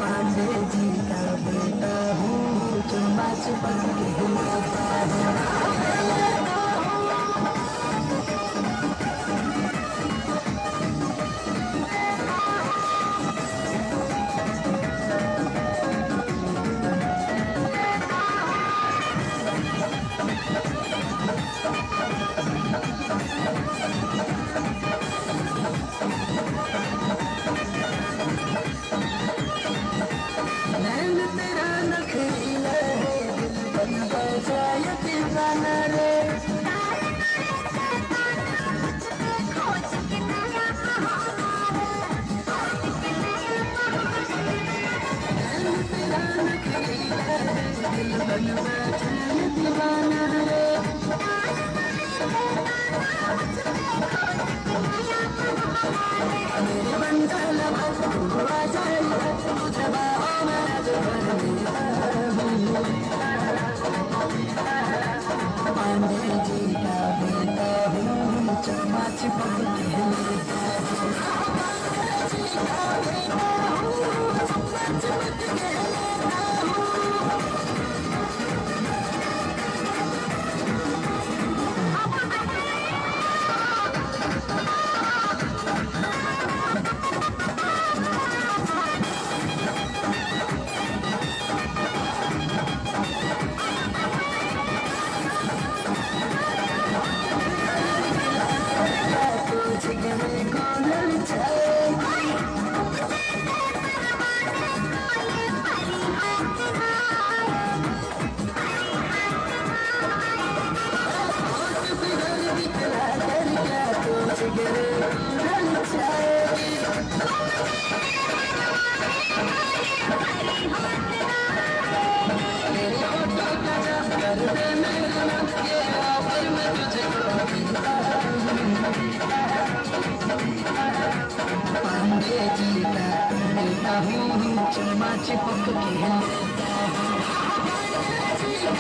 पांडे जी का बेटा हूँ चुम्मा छुपा के हिलाता हूँ। नैन तेरा नखरीला है दिल बन बैठा ये दीवाना रे। नैन तेरा नखरीला है दिल बन बैठा ये दीवाना रे। मेरे बंदा लगा तू आ जाएगा तुझे बाहों में आज भर देता हूँ। पांडे जी का बेटा हूँ चुम्मा छुपा के हिलाता हूँ। पांडे जी का बेटा हूँ चुम्मा छुपा के हिलाता हूँ। जिगरे को ललचाएगी होठ बिगड़ दिखला कर क्या तू जिगरे को ललचाएगी। मेरे होठों का जब कर दे मेरे मन के आखिर में तुझको देता हूँ। पांडे जी का बेटा हूँ चुम्मा चिपक के हिलाता हूँ। पांडे जी का